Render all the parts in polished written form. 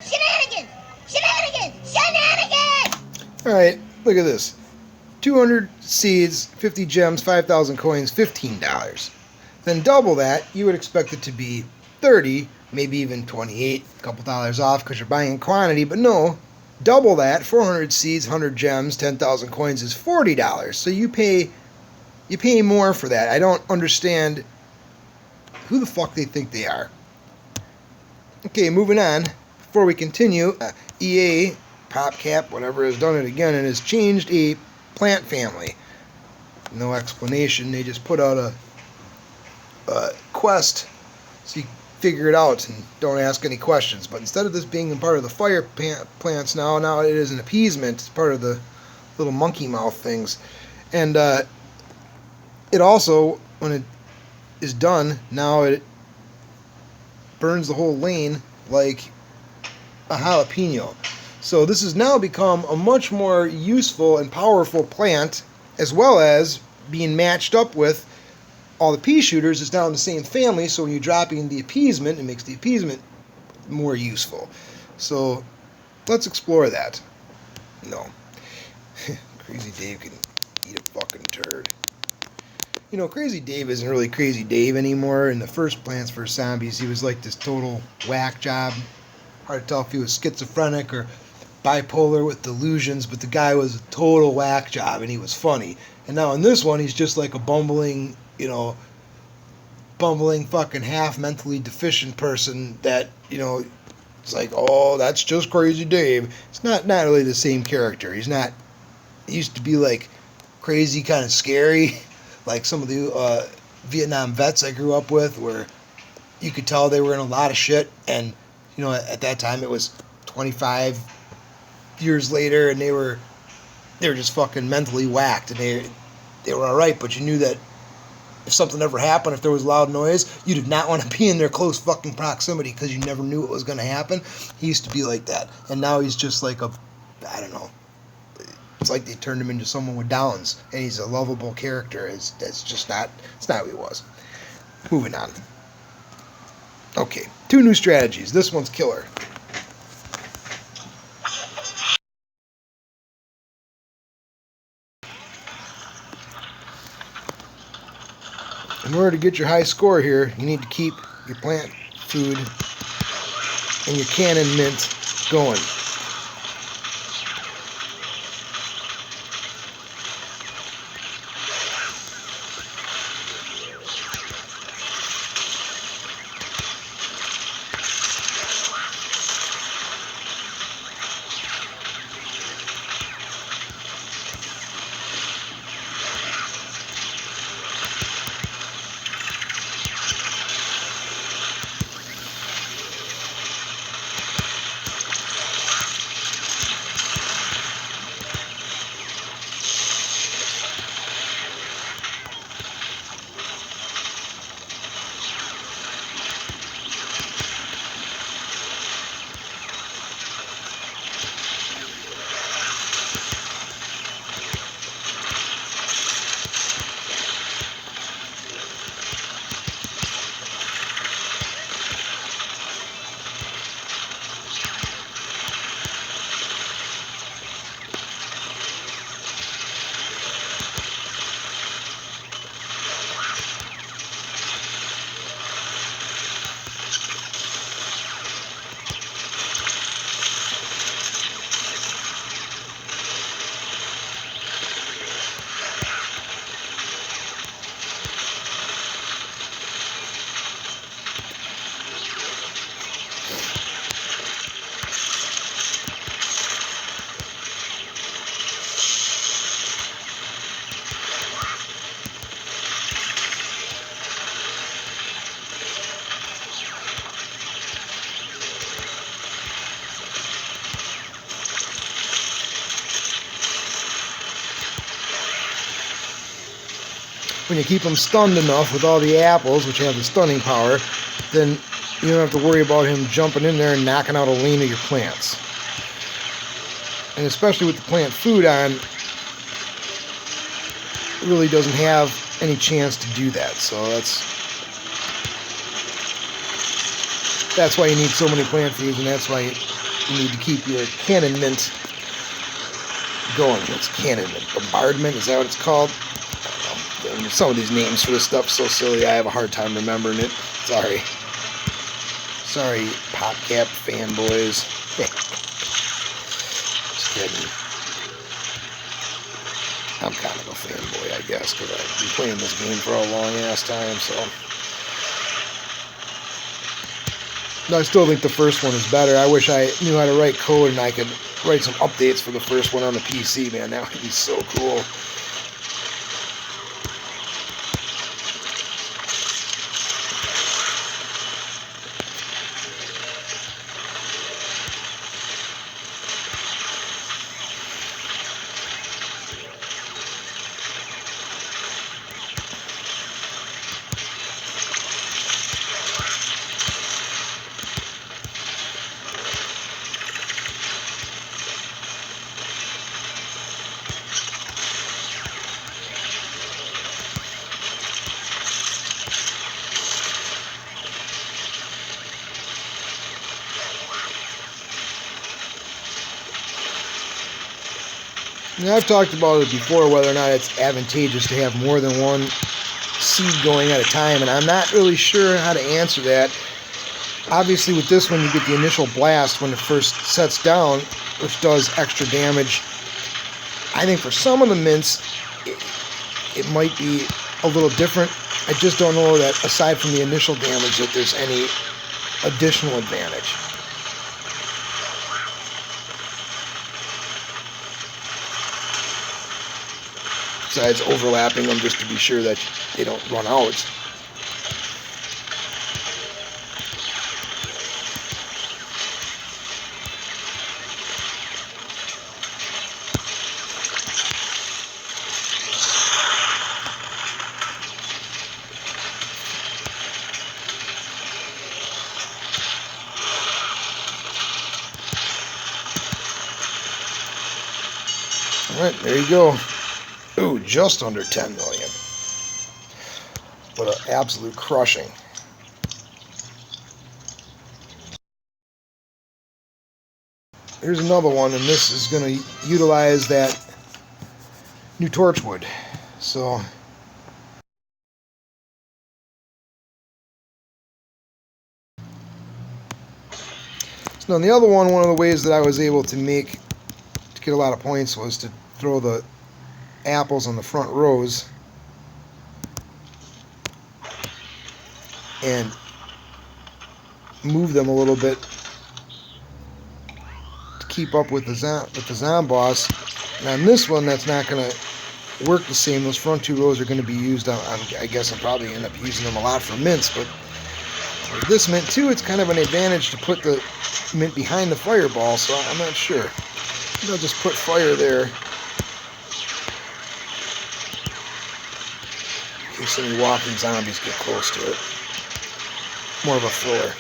Shenanigans! Shenanigans! Shenanigans! Alright, look at this. 200 seeds, 50 gems, 5,000 coins, $15. Then double that, you would expect it to be 30, maybe even 28, a couple dollars off because you're buying in quantity, but no, double that, 400 seeds, 100 gems, 10,000 coins is $40. So you pay more for that. I don't understand who the fuck they think they are. Okay, moving on. Before we continue, EA, PopCap, whatever, has done it again and has changed a plant family. No explanation. They just put out a quest so you figure it out and don't ask any questions. But instead of this being a part of the fire plants now it is an appease-mint. It's part of the little monkey mouth things. And it also, when it is done, now it burns the whole lane like a jalapeno. So this has now become a much more useful and powerful plant, as well as being matched up with all the pea shooters is now in the same family, so when you're dropping the appeasement, it makes the appeasement more useful. So let's explore that. No. Crazy Dave can eat a fucking turd. You know, Crazy Dave isn't really Crazy Dave anymore. In the first Plants vs. Zombies, he was like this total whack job. Hard to tell if he was schizophrenic or bipolar with delusions, but the guy was a total whack job and he was funny. And now in this one, he's just like a bumbling fucking half mentally deficient person that, it's like, oh, that's just Crazy Dave. It's not really the same character. He used to be like crazy, kind of scary, like some of the Vietnam vets I grew up with, where you could tell they were in a lot of shit, and at that time it was 25 years later, and they were just fucking mentally whacked, and they were all right, but you knew that if something ever happened, if there was loud noise, you did not want to be in their close fucking proximity because you never knew what was going to happen. He used to be like that, and now he's just like I don't know. It's like they turned him into someone with Downs, and he's a lovable character. That's just not. It's not who he was. Moving on. Okay, 2 new strategies. This one's killer. In order to get your high score here, you need to keep your plant food and your cannon mint going. When you keep them stunned enough with all the apples, which have the stunning power, then you don't have to worry about him jumping in there and knocking out a lane of your plants. And especially with the plant food on, it really doesn't have any chance to do that. So that's why you need so many plant foods, and that's why you need to keep your cannon mint going. What's cannon mint? Bombard-mint? Is that what it's called? I don't know. Some of these names for this stuff are so silly, I have a hard time remembering it. Sorry. Sorry, PopCap fanboys. Just kidding. I'm kind of a fanboy, I guess, because I've been playing this game for a long-ass time, so... I still think the first one is better. I wish I knew how to write code and I could write some updates for the first one on the PC, man. That would be so cool. Now, I've talked about it before, whether or not it's advantageous to have more than one seed going at a time, and I'm not really sure how to answer that. Obviously, with this one, you get the initial blast when it first sets down, which does extra damage. I think for some of the mints, it might be a little different. I just don't know that, aside from the initial damage, that there's any additional advantage. Besides overlapping them just to be sure that they don't run out. Alright, there you go. Ooh, just under 10 million. What an absolute crushing. Here's another one, and this is going to utilize that new torchwood. So now the other one of the ways that I was able to get a lot of points was to throw the apples on the front rows and move them a little bit to keep up with the Zomboss. And on this one, that's not going to work the same. Those front two rows are going to be used on, I guess I'll probably end up using them a lot for mints, but with this mint too, it's kind of an advantage to put the mint behind the fireball, so I'm not sure. I'll just put fire there in case any walking zombies get close to it. More of a filler.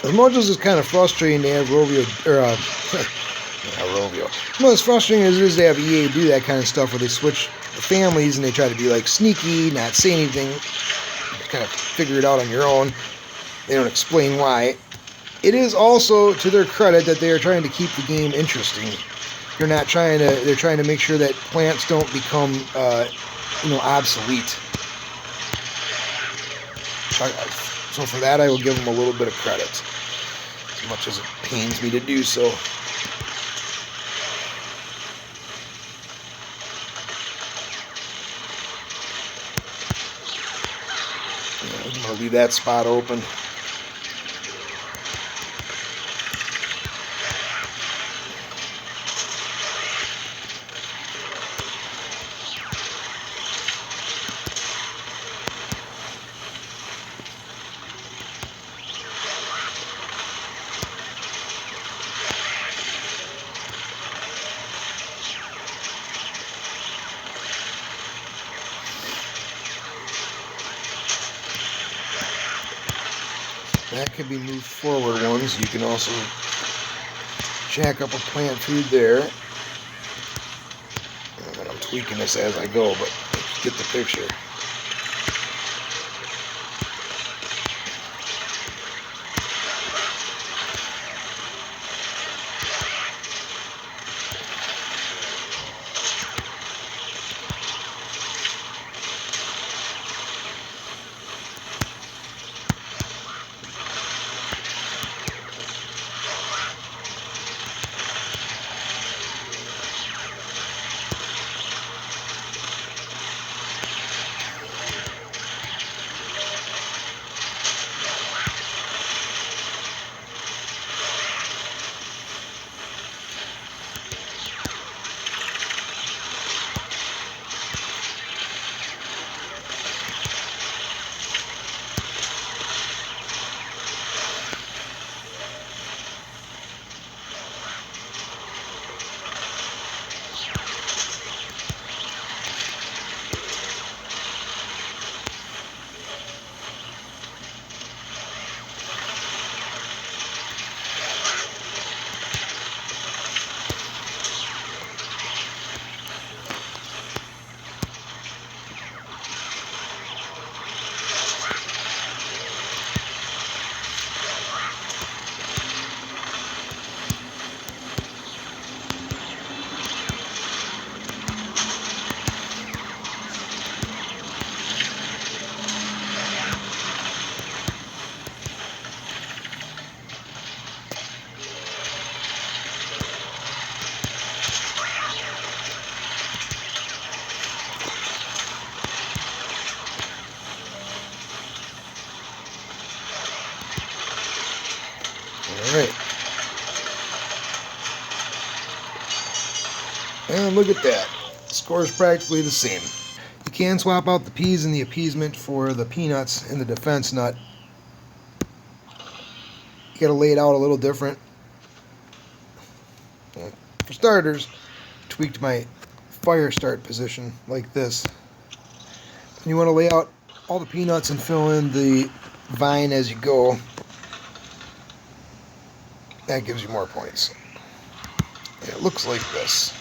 As much as it's kind of frustrating to have Well, as frustrating as it is to have EA do that kind of stuff where they switch the families and they try to be like sneaky, not say anything, kind of figure it out on your own. They don't explain why. It is also to their credit that they are trying to keep the game interesting. They're trying to make sure that plants don't become obsolete. So for that, I will give them a little bit of credit, as much as it pains me to do so. I'm going to leave that spot open. That can be moved forward ones. You can also jack up a plant food there. And I'm tweaking this as I go, but get the picture. Alright. And look at that. Score is practically the same. You can swap out the peas and the appeasement for the peanuts and the defense nut. You gotta lay it out a little different. For starters, tweaked my fire start position like this. And you want to lay out all the peanuts and fill in the vine as you go. That gives you more points. And it looks like this.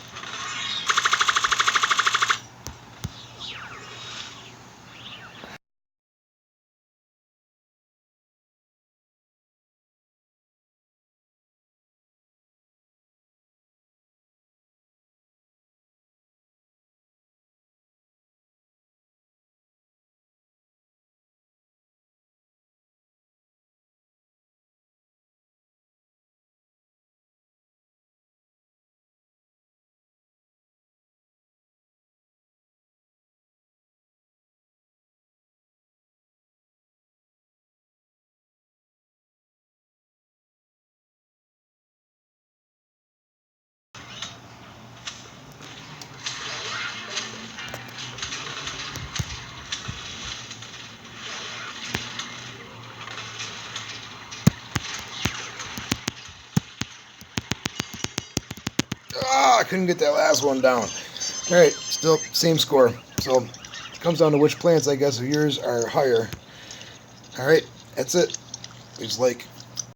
Ah, I couldn't get that last one down. Alright, still same score. So it comes down to which plants, I guess, of yours are higher. Alright, that's it. There's like